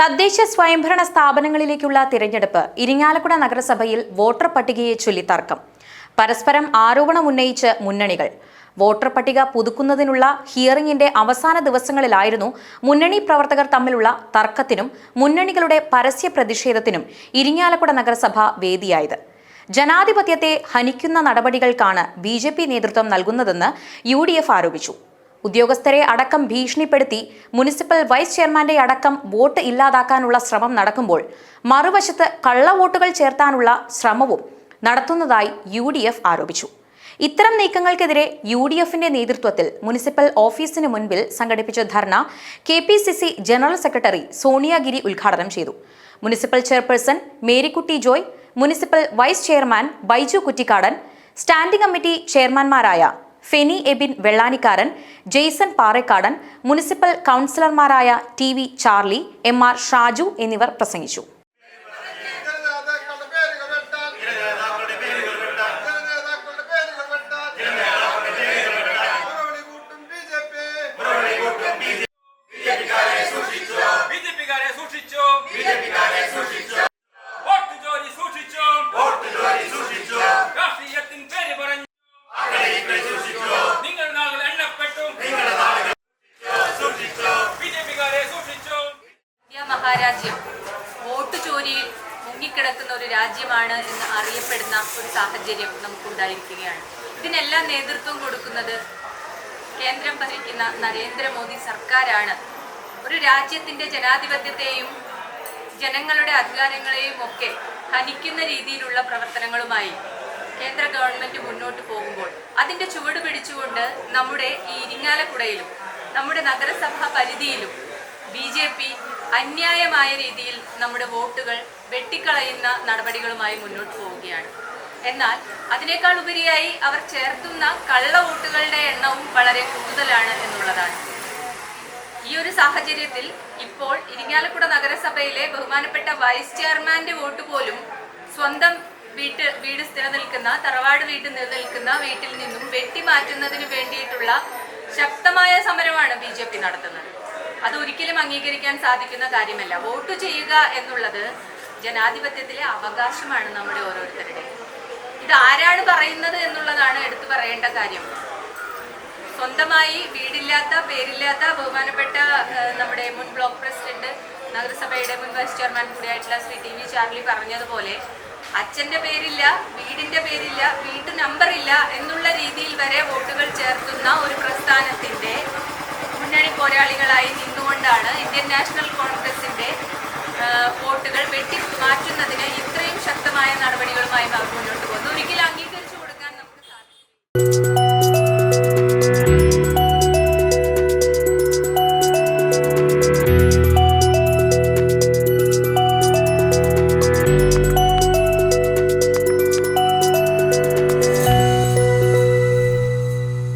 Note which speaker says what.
Speaker 1: തദ്ദേശ സ്വയംഭരണ സ്ഥാപനങ്ങളിലേക്കുള്ള തിരഞ്ഞെടുപ്പ് ഇരിങ്ങാലക്കുട നഗരസഭയിൽ വോട്ടർ പട്ടികയെ ചൊല്ലി തർക്കം. പരസ്പരം ആരോപണം ഉന്നയിച്ച് മുന്നണികൾ. വോട്ടർ പട്ടിക പുതുക്കുന്നതിനുള്ള ഹിയറിംഗിന്റെ അവസാന ദിവസങ്ങളിലായിരുന്നു മുന്നണി പ്രവർത്തകർ തമ്മിലുള്ള തർക്കത്തിനും മുന്നണികളുടെ പരസ്യ പ്രതിഷേധത്തിനും ഇരിങ്ങാലക്കുട നഗരസഭ വേദിയായത്. ജനാധിപത്യത്തെ ഹനിക്കുന്ന നടപടികൾക്കാണ് BJP നേതൃത്വം നൽകുന്നതെന്ന് UDF ആരോപിച്ചു. ഉദ്യോഗസ്ഥരെ അടക്കം ഭീഷണിപ്പെടുത്തി മുനിസിപ്പൽ വൈസ് ചെയർമാന്റെ അടക്കം വോട്ട് ഇല്ലാതാക്കാനുള്ള ശ്രമം നടക്കുമ്പോൾ മറുവശത്ത് കള്ളവോട്ടുകൾ ചേർത്താനുള്ള ശ്രമവും നടത്തുന്നതായി UDF ആരോപിച്ചു. ഇത്തരം നീക്കങ്ങൾക്കെതിരെ UDFന്റെ നേതൃത്വത്തിൽ മുനിസിപ്പൽ ഓഫീസിന് മുൻപിൽ സംഘടിപ്പിച്ച dharna KPCC general secretary Sonia Giri ഉദ്ഘാടനം ചെയ്തു. Municipal chairperson Marykutty Joy, municipal vice chairman Baiju Kuttikkadan, standing committee ചെയർമാൻമാരായ ഫെനി എബിൻ വെള്ളാനിക്കാരൻ, ജെയ്സൺ പാറേക്കാടൻ, മുനിസിപ്പൽ കൗൺസിലർമാരായ TV ചാർലി, MR ഷാജു എന്നിവർ പ്രസംഗിച്ചു.
Speaker 2: മഹാരാജ്യം വോട്ട് ചോരിയിൽ മുങ്ങിക്കിടക്കുന്ന ഒരു രാജ്യമാണ് എന്ന് അറിയപ്പെടുന്ന ഒരു സാഹചര്യം നമുക്കുണ്ടായിരിക്കുകയാണ്. ഇതിനെല്ലാം നേതൃത്വം കൊടുക്കുന്നത് കേന്ദ്രം ഭരിക്കുന്ന നരേന്ദ്രമോദി സർക്കാരാണ്. ഒരു രാജ്യത്തിൻ്റെ ജനാധിപത്യത്തെയും ജനങ്ങളുടെ അധികാരങ്ങളെയും ഒക്കെ ഹനിക്കുന്ന രീതിയിലുള്ള പ്രവർത്തനങ്ങളുമായി കേന്ദ്ര ഗവൺമെൻറ് മുന്നോട്ട് പോകുമ്പോൾ അതിൻ്റെ ചുവട് പിടിച്ചുകൊണ്ട് നമ്മുടെ ഈ ഇരിങ്ങാലക്കുടയിലും നമ്മുടെ നഗരസഭാ പരിധിയിലും BJP അന്യായമായ രീതിയിൽ നമ്മുടെ വോട്ടുകൾ വെട്ടിക്കളയുന്ന നടപടികളുമായി മുന്നോട്ട് പോവുകയാണ്. എന്നാൽ അതിനേക്കാൾ ഉപരിയായി അവർ ചേർത്തുന്ന കള്ള വോട്ടുകളുടെ എണ്ണവും വളരെ കൂടുതലാണ് എന്നുള്ളതാണ്. ഈ ഒരു സാഹചര്യത്തിൽ ഇപ്പോൾ ഇരിങ്ങാലക്കുട നഗരസഭയിലെ ബഹുമാനപ്പെട്ട വൈസ് ചെയർമാന്റെ വോട്ട് പോലും സ്വന്തം വീട് നിലനിൽക്കുന്ന തറവാട് വീട്ടിൽ നിലനിൽക്കുന്ന വീട്ടിൽ നിന്നും വെട്ടിമാറ്റുന്നതിന് വേണ്ടിയിട്ടുള്ള ശക്തമായ സമരമാണ് BJP നടത്തുന്നത്. അത് ഒരിക്കലും അംഗീകരിക്കാൻ സാധിക്കുന്ന കാര്യമല്ല. വോട്ട് ചെയ്യുക എന്നുള്ളത് ജനാധിപത്യത്തിലെ അവകാശമാണ് നമ്മുടെ ഓരോരുത്തരുടെയും. ഇത് ആരാണ് പറയുന്നത് എന്നുള്ളതാണ് എടുത്തു പറയേണ്ട കാര്യം. സ്വന്തമായി വീടില്ലാത്ത പേരില്ലാത്ത ബഹുമാനപ്പെട്ട നമ്മുടെ മുൻ ബ്ലോക്ക് പ്രസിഡന്റ് നഗരസഭയുടെ മുൻ വൈസ് ചെയർമാൻ കൂടിയായിട്ടുള്ള ശ്രീ TV ചാർലി പറഞ്ഞതുപോലെ അച്ഛൻ്റെ പേരില്ല, വീടിൻ്റെ പേരില്ല, വീട്ടു നമ്പറില്ല എന്നുള്ള രീതിയിൽ വരെ വോട്ടുകൾ ചേർത്തുന്ന ഒരു പ്രസ്ഥാനത്തിൻ്റെ മുന്നണി പോരാളികളായി നിന്നുകൊണ്ടാണ് ഇന്ത്യൻ നാഷണൽ കോൺഗ്രസിന്റെ വോട്ടുകൾ വെട്ടി മാറ്റുന്നതിന് ഇത്രയും ശക്തമായ നടപടികളുമായി അവർ മുന്നോട്ട് പോകുന്നു.